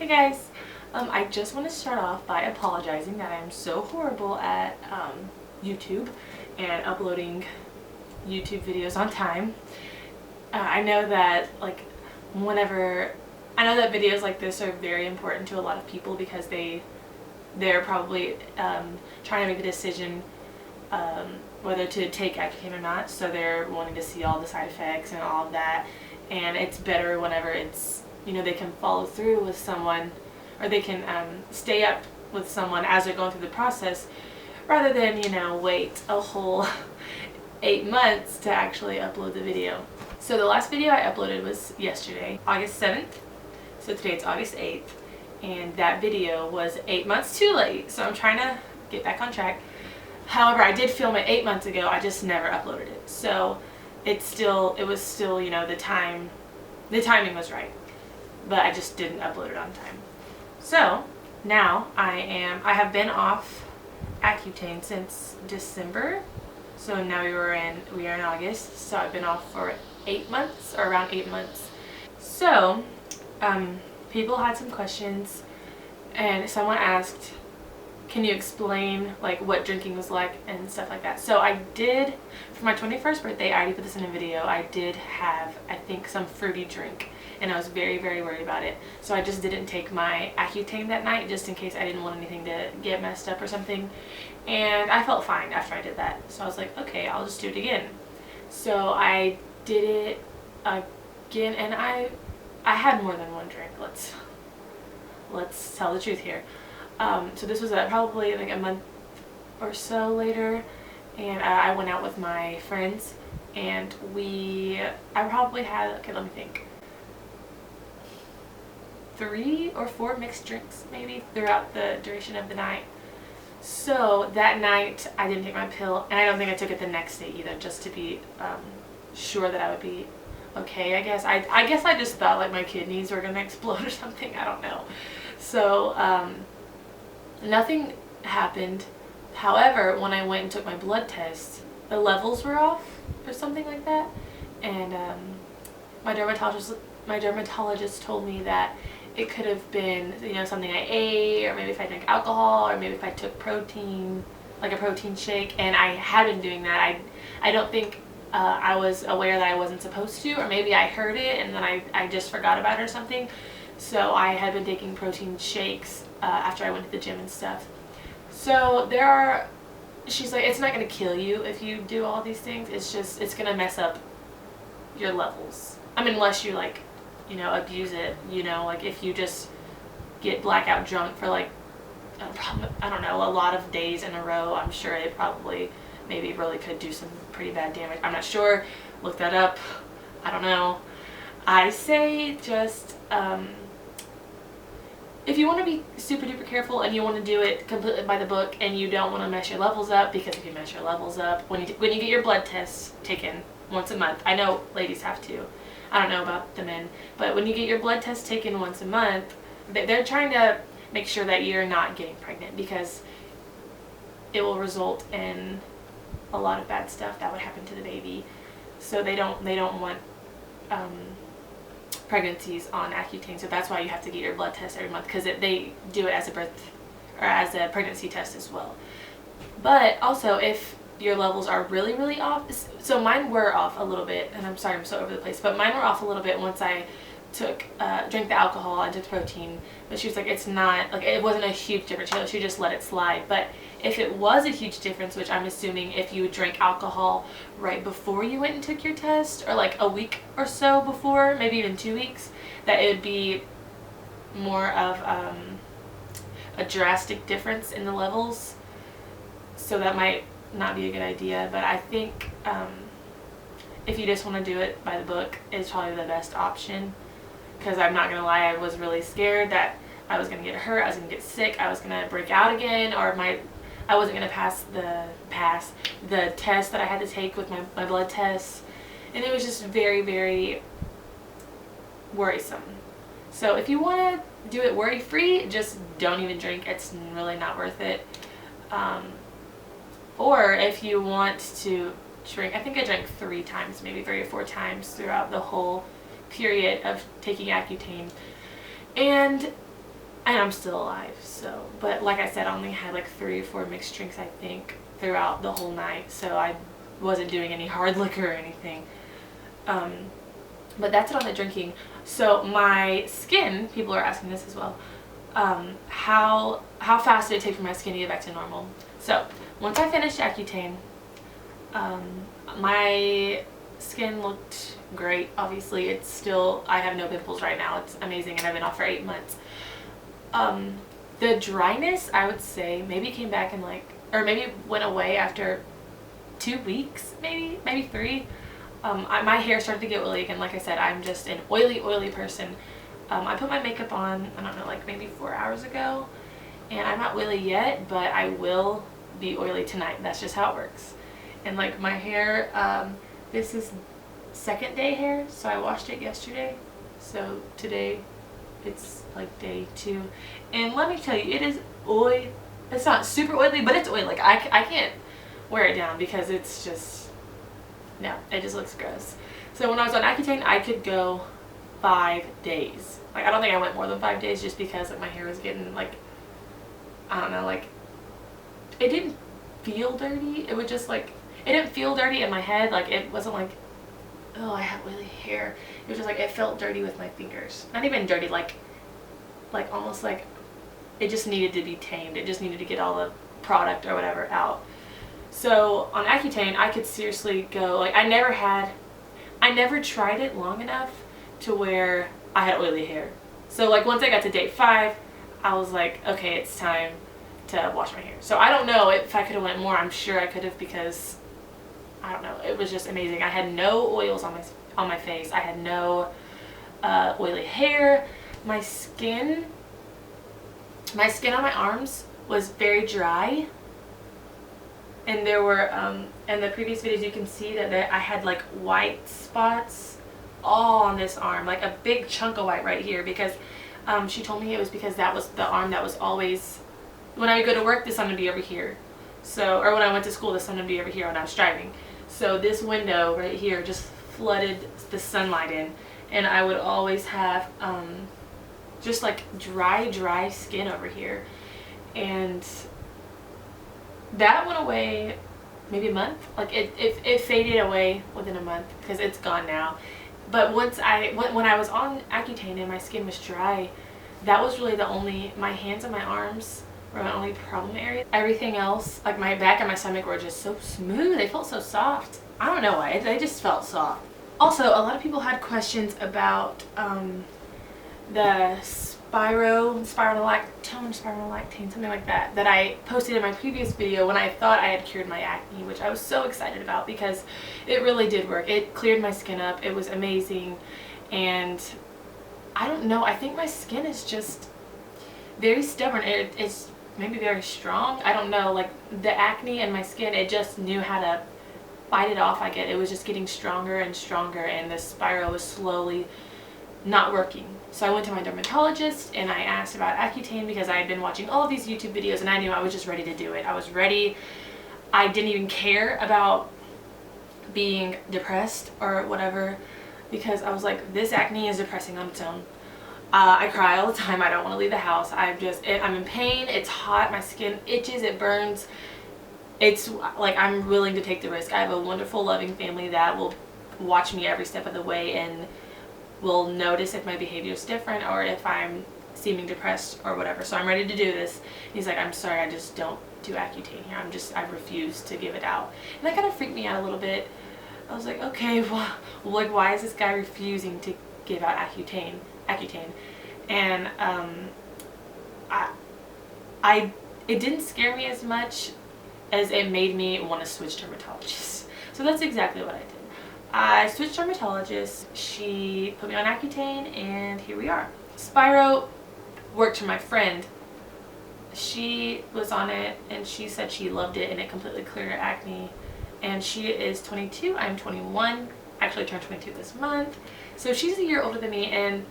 Hey guys, I just want to start off by apologizing that I'm so horrible at YouTube and uploading YouTube videos on time. I know that I know that videos like this are very important to a lot of people because they're probably trying to make a decision whether to take Accutane or not, so they're wanting to see all the side effects and all of that, and it's better whenever it's, you know, they can follow through with someone, or they can stay up with someone as they're going through the process, rather than, you know, wait a whole 8 months to actually upload the video. So the last video I uploaded was yesterday, August 7th, so today it's August 8th, and that video was 8 months too late, so I'm trying to get back on track. However, I did film it 8 months ago, I just never uploaded it, so it was still, you know, the timing was right, but I just didn't upload it on time. So now I have been off Accutane since December, so now we are in August, so I've been off for 8 months, or around 8 months. So people had some questions, and someone asked, can you explain like what drinking was like and stuff like that. So I did, for my 21st birthday, I already put this in a video, I did have, I think, some fruity drink, and I was very, very worried about it. So I just didn't take my Accutane that night, just in case I didn't want anything to get messed up or something. And I felt fine after I did that. So I was like, okay, I'll just do it again. So I did it again, and I had more than one drink. Let's tell the truth here. So this was probably like a month or so later, and I went out with my friends, and I probably had, okay, let me think, 3 or 4 mixed drinks maybe throughout the duration of the night. So that night I didn't take my pill, and I don't think I took it the next day either, just to be sure that I would be okay, I guess. I guess I just thought like my kidneys were gonna explode or something, I don't know. So nothing happened. However, when I went and took my blood test, the levels were off or something like that, and my dermatologist told me that it could have been, you know, something I ate, or maybe if I drank alcohol, or maybe if I took protein, like a protein shake, and I had been doing that. I don't think I was aware that I wasn't supposed to, or maybe I heard it and then I just forgot about it or something. So I had been taking protein shakes after I went to the gym and stuff. So she's like, it's not going to kill you if you do all these things, it's going to mess up your levels. I mean, unless you, like, you know, abuse it, you know, like if you just get blackout drunk for like, I don't know, a lot of days in a row, I'm sure it probably maybe really could do some pretty bad damage. I'm not sure, look that up, I don't know. I say just, if you want to be super duper careful and you want to do it completely by the book and you don't want to mess your levels up, because if you mess your levels up, when you get your blood tests taken once a month, I know ladies have to, I don't know about the men, but when you get your blood test taken once a month, they're trying to make sure that you're not getting pregnant, because it will result in a lot of bad stuff that would happen to the baby. So they don't want pregnancies on Accutane, so that's why you have to get your blood test every month, because they do it as a birth or as a pregnancy test as well. But also, if your levels are really, really off, so mine were off a little bit, and I'm sorry I'm so over the place, but mine were off a little bit once I drank the alcohol and took protein. But she was like, it's not, like, it wasn't a huge difference, she just let it slide. But if it was a huge difference, which I'm assuming if you drank alcohol right before you went and took your test, or like a week or so before, maybe even 2 weeks, that it would be more of a drastic difference in the levels. So that might not be a good idea, but I think if you just want to do it by the book, it's probably the best option, because I'm not gonna lie, I was really scared that I was gonna get hurt, I was gonna get sick, I was gonna break out again, or I wasn't gonna pass the test that I had to take with my blood tests, and it was just very, very worrisome. So if you want to do it worry-free, just don't even drink, it's really not worth it. Or if you want to drink, I think I drank 3 times, maybe 3 or 4 times throughout the whole period of taking Accutane. And and I'm still alive. So, but like I said, I only had like 3 or 4 mixed drinks, I think, throughout the whole night. So I wasn't doing any hard liquor or anything. But that's it on the drinking. So my skin, people are asking this as well. How fast did it take for my skin to get back to normal? So once I finished Accutane, my skin looked great. Obviously, it's still, I have no pimples right now. It's amazing, and I've been off for 8 months. The dryness, I would say, maybe came back in like, or maybe went away after 2 weeks, maybe 3. My hair started to get oily again. Like I said, I'm just an oily person. I put my makeup on, I don't know, like maybe 4 hours ago, and I'm not oily yet, but I will be oily tonight. That's just how it works. And like my hair, this is 2nd day hair, so I washed it yesterday, so today it's like day 2, and let me tell you, it is oily. It's not super oily, but it's oily. Like I can't wear it down because it's just, no, it just looks gross. So when I was on Accutane, I could go 5 days. Like, I don't think I went more than 5 days, just because like my hair was getting like, I don't know, like it didn't feel dirty. It would just like, it didn't feel dirty in my head. Like, it wasn't like, oh, I have oily hair. It was just like, it felt dirty with my fingers. Not even dirty, like almost like it just needed to be tamed. It just needed to get all the product or whatever out. So on Accutane, I could seriously go, like, I never tried it long enough to where I had oily hair. So like once I got to day 5, I was like, okay, it's time to wash my hair. So I don't know if I could have went more. I'm sure I could have, because I don't know, it was just amazing. I had no oils on my face. I had no oily hair. My skin on my arms was very dry, and there were in the previous videos you can see that I had like white spots all on this arm, like a big chunk of white right here, because she told me it was because that was the arm that was always, when I would go to work, the sun would be over here. So, or when I went to school, the sun would be over here when I was driving. So this window right here just flooded the sunlight in, and I would always have just like dry skin over here. And that went away maybe a month. Like it faded away within a month, because it's gone now. But when I was on Accutane and my skin was dry, that was really my hands and my arms were my only problem area. Everything else, like my back and my stomach, were just so smooth. They felt so soft. I don't know why, they just felt soft. Also, a lot of people had questions about the spironolactone, something like that I posted in my previous video when I thought I had cured my acne, which I was so excited about because it really did work. It cleared my skin up. It was amazing. And I don't know, I think my skin is just very stubborn. It's maybe very strong. I don't know, like the acne in my skin, it just knew how to fight it off. It was just getting stronger and stronger, and the spiro was slowly not working. So I went to my dermatologist and I asked about Accutane, because I had been watching all of these YouTube videos and I knew I was just ready to do it. I was ready. I didn't even care about being depressed or whatever, because I was like, this acne is depressing on its own. I cry all the time. I don't want to leave the house. I'm in pain. It's hot. My skin itches. It burns. It's like, I'm willing to take the risk. I have a wonderful, loving family that will watch me every step of the way and will notice if my behavior is different or if I'm seeming depressed or whatever. So I'm ready to do this. And he's like, I'm sorry, I just don't do Accutane here. I refuse to give it out. And that kind of freaked me out a little bit. I was like, okay, well, like, why is this guy refusing to give out Accutane? And it didn't scare me as much as it made me want to switch dermatologists. So that's exactly what I did. I switched dermatologists. She put me on Accutane, and here we are. Spiro worked for my friend. She was on it and she said she loved it and it completely cleared her acne. And she is 22. I'm 21. Actually turned 22 this month. So she's a year older than me, and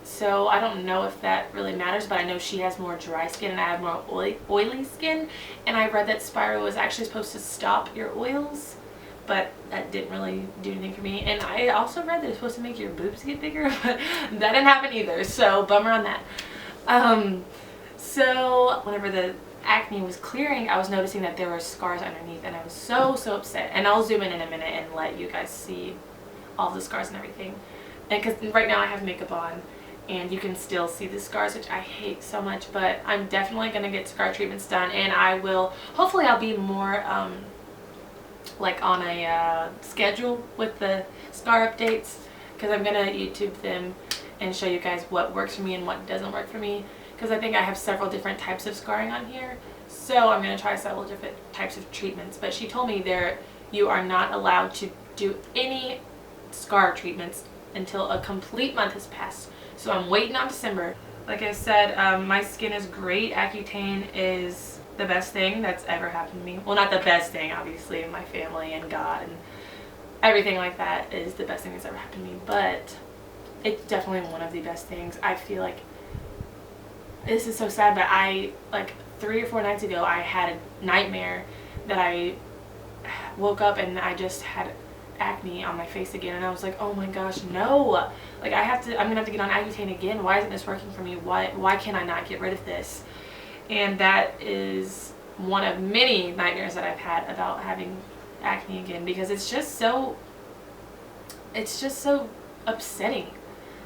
so I don't know if that really matters, but I know she has more dry skin and I have more oily skin. And I read that Spiro was actually supposed to stop your oils, but that didn't really do anything for me. And I also read that it's supposed to make your boobs get bigger, but that didn't happen either, so bummer on that. So whenever the acne was clearing, I was noticing that there were scars underneath, and I was so upset. And I'll zoom in a minute and let you guys see all the scars and everything. And because right now I have makeup on, and you can still see the scars, which I hate so much, but I'm definitely going to get scar treatments done, and I will, hopefully I'll be more like on a schedule with the scar updates, because I'm going to YouTube them and show you guys what works for me and what doesn't work for me, because I think I have several different types of scarring on here, so I'm going to try several different types of treatments. But she told me you are not allowed to do any scar treatments until a complete month has passed. So I'm waiting on December. Like I said, my skin is great. Accutane is the best thing that's ever happened to me. Well, not the best thing, obviously, my family and God and everything like that is the best thing that's ever happened to me, but it's definitely one of the best things. I feel like, this is so sad, but like 3 or 4 nights ago, I had a nightmare that I woke up and I just had acne on my face again, and I was like, oh my gosh, no, like I'm gonna have to get on Accutane again. Why isn't this working for me? Why can't I not get rid of this? And that is one of many nightmares that I've had about having acne again, because it's just so upsetting.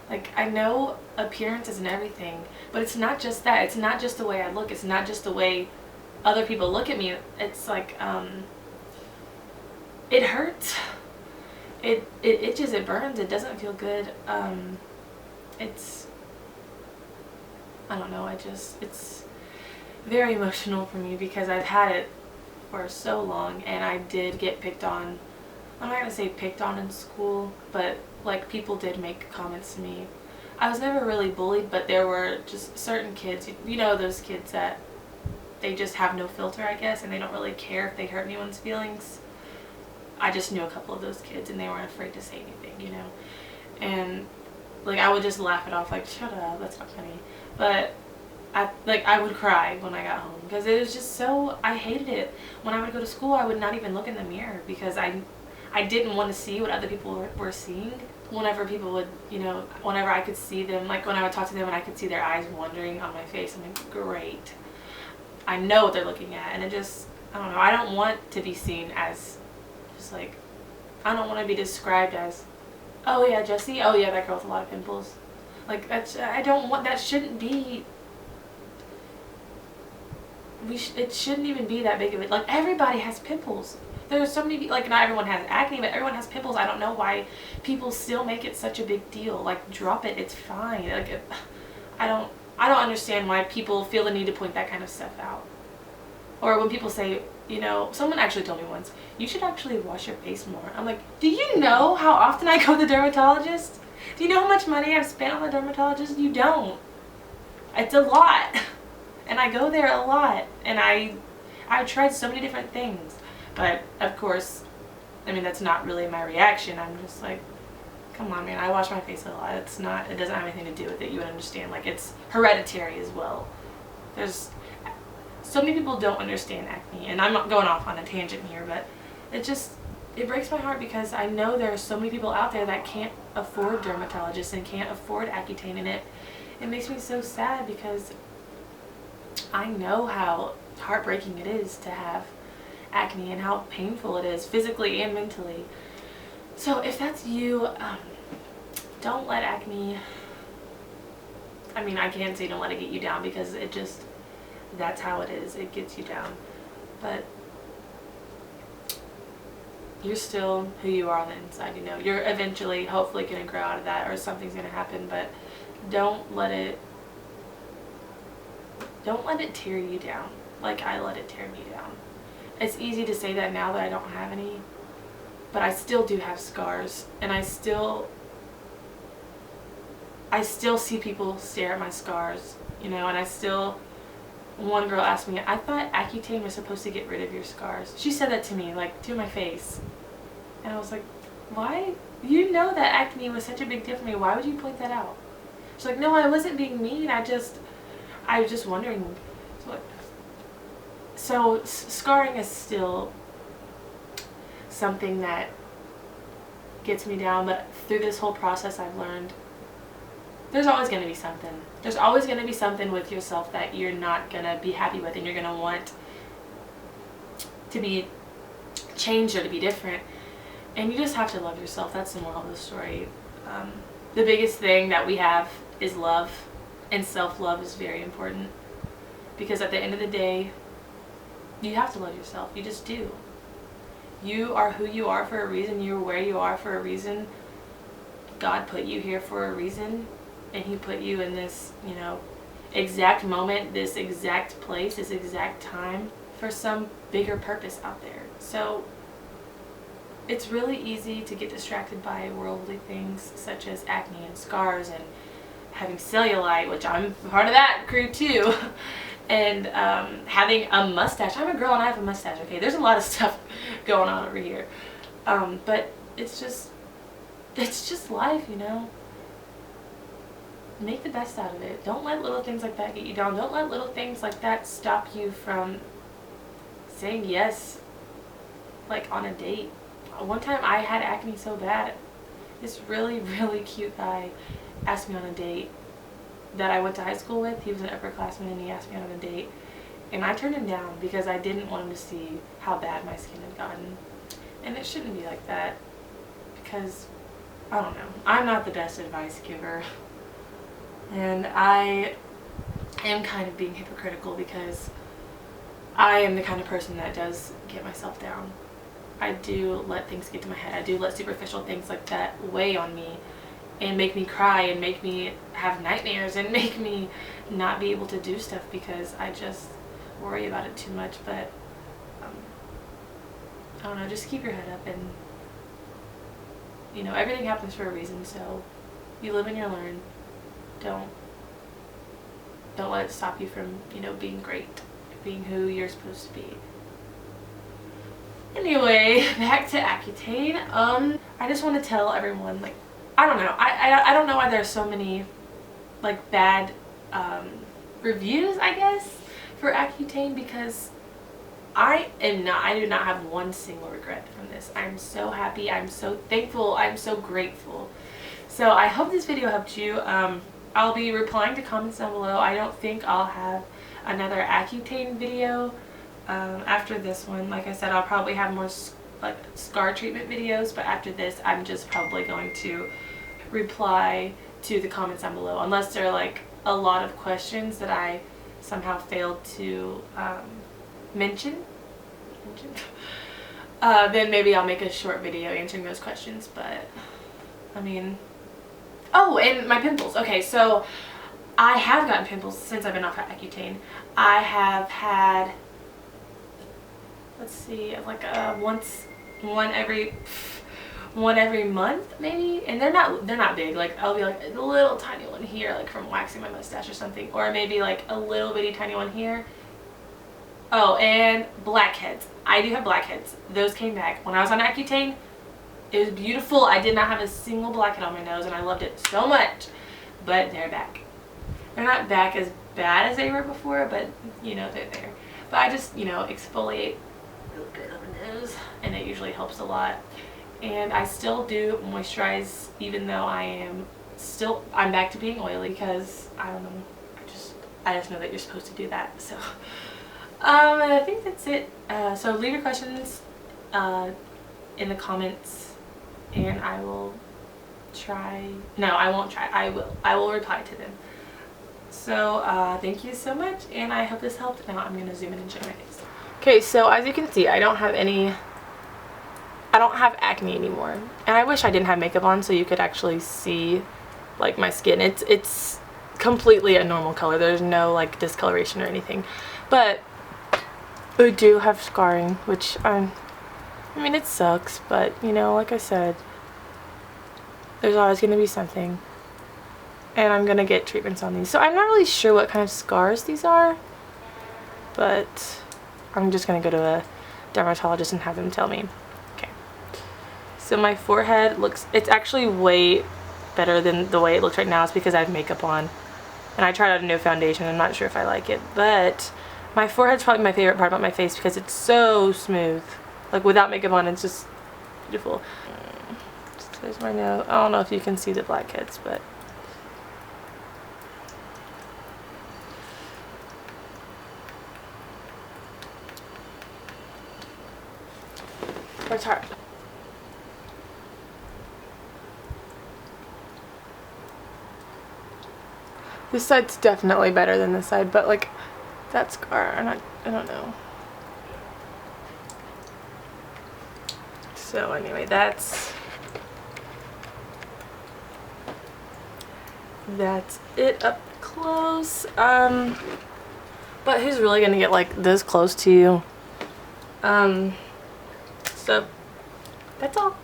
Like, I know appearance isn't everything, but it's not just that. It's not just the way I look. It's not just the way other people look at me. It's like it hurts. It itches, it burns, it doesn't feel good. It's, I don't know, it's very emotional for me, because I've had it for so long, and I did get picked on. I'm not gonna say picked on in school, but like people did make comments to me. I was never really bullied, but there were just certain kids, you know, those kids that they just have no filter, I guess, and they don't really care if they hurt anyone's feelings. I just knew a couple of those kids, and they weren't afraid to say anything, you know. And like, I would just laugh it off, like, shut up, that's not funny. But I would cry when I got home, because it was just so, I hated it. When I would go to school, I would not even look in the mirror, because I didn't want to see what other people were seeing. Whenever people would, you know, whenever I could see them, like when I would talk to them and I could see their eyes wandering on my face, I'm like, great, I know what they're looking at. And it just, I don't know, I don't want to be seen as just like, I don't want to be described as, oh yeah, Jessie, oh yeah, that girl with a lot of pimples. Like, that's, I don't want, that shouldn't be, it shouldn't even be that big of it. Like, everybody has pimples. There's so many, like, not everyone has acne, but everyone has pimples. I don't know why people still make it such a big deal. Like, drop it, it's fine. Like, I don't understand why people feel the need to point that kind of stuff out. Or when people say, you know, someone actually told me once, you should actually wash your face more. I'm like, do you know how often I go to the dermatologist? Do you know how much money I've spent on the dermatologist? You don't. It's a lot. And I go there a lot. And I've tried so many different things. But, of course, I mean, that's not really my reaction. I'm just like, come on, man, I wash my face a lot. It doesn't have anything to do with it. You would understand. Like, it's hereditary as well. There's so many people don't understand acne, and I'm not going off on a tangent here, but it breaks my heart, because I know there are so many people out there that can't afford dermatologists and can't afford Accutane, and it makes me so sad, because I know how heartbreaking it is to have acne and how painful it is physically and mentally. So if that's you, don't let acne, I mean, I can't say don't let it get you down, because it just, that's how it is. It gets you down. But you're still who you are on the inside, you know. You're eventually, hopefully, going to grow out of that, or something's going to happen, but don't let it tear you down like I let it tear me down. It's easy to say that now that I don't have any, but I still do have scars, and I still see people stare at my scars, you know, and one girl asked me, I thought Accutane was supposed to get rid of your scars. She said that to me, like, to my face. And I was like, why? You know that acne was such a big deal for me. Why would you point that out? She's like, no, I wasn't being mean. I was just wondering. So scarring is still something that gets me down, but through this whole process I've learned there's always going to be something. There's always going to be something with yourself that you're not going to be happy with, and you're going to want to be changed or to be different. And you just have to love yourself. That's the moral of the story. The biggest thing that we have is love, and self-love is very important, because at the end of the day, you have to love yourself. You just do. You are who you are for a reason. You're where you are for a reason. God put you here for a reason, and he put you in this, you know, exact moment, this exact place, this exact time for some bigger purpose out there. So it's really easy to get distracted by worldly things such as acne and scars and having cellulite, which I'm part of that crew too, and having a mustache. I'm a girl and I have a mustache, okay? There's a lot of stuff going on over here. But it's just life, you know? Make the best out of it. Don't let little things like that get you down. Don't let little things like that stop you from saying yes, like on a date. One time I had acne so bad, this really, really cute guy asked me on a date that I went to high school with. He was an upperclassman, and he asked me on a date, and I turned him down because I didn't want him to see how bad my skin had gotten. And it shouldn't be like that, because I don't know, I'm not the best advice giver, and I am kind of being hypocritical because I am the kind of person that does get myself down. I do let things get to my head. I do let superficial things like that weigh on me and make me cry and make me have nightmares and make me not be able to do stuff because I just worry about it too much. But I don't know, just keep your head up, and you know, everything happens for a reason, so you live and you learn. Don't let it stop you from, you know, being great, being who you're supposed to be. Anyway, back to Accutane. I just want to tell everyone, like, I don't know. I don't know why there's so many, like, bad reviews, I guess, for Accutane, because I do not have one single regret from this. I'm so happy. I'm so thankful. I'm so grateful. So I hope this video helped you. I'll be replying to comments down below. I don't think I'll have another Accutane video after this one. Like I said, I'll probably have more like scar treatment videos, but after this I'm just probably going to reply to the comments down below, unless there are like a lot of questions that I somehow failed to mention. Then maybe I'll make a short video answering those questions. But I mean, oh, and my pimples. Okay, so I have gotten pimples since I've been off Accutane. I have had, let's see, like one every month maybe, and they're not big. Like I'll be like a little tiny one here, like from waxing my mustache or something, or maybe like a little bitty tiny one here. Oh, and blackheads. I do have blackheads. Those came back when I was on Accutane. It was beautiful. I did not have a single blackhead on my nose, and I loved it so much. But they're back. They're not back as bad as they were before, but you know, they're there. But I just, you know, exfoliate real good on the nose, and it usually helps a lot. And I still do moisturize, even though I'm back to being oily, because I don't know, I just know that you're supposed to do that. So and I think that's it. So leave your questions in the comments, and I will try. No, I won't try. I will reply to them. So thank you so much, and I hope this helped. Now I'm gonna zoom in and show my face. Okay, so as you can see, I don't have acne anymore, and I wish I didn't have makeup on so you could actually see like my skin. It's completely a normal color. There's no like discoloration or anything, but I do have scarring, which I mean, it sucks, but you know, like I said, there's always going to be something, and I'm going to get treatments on these. So I'm not really sure what kind of scars these are, but I'm just going to go to a dermatologist and have them tell me. Okay, so my forehead it's actually way better than the way it looks right now. It's because I have makeup on, and I tried out a new foundation. I'm not sure if I like it, but my forehead's probably my favorite part about my face because it's so smooth. Like without makeup on, it's just beautiful. There's my nose. I don't know if you can see the blackheads, but It's hard. This side's definitely better than this side, but like that scar, I don't know. So anyway, that's it up close. But who's really gonna get like this close to you? So that's all.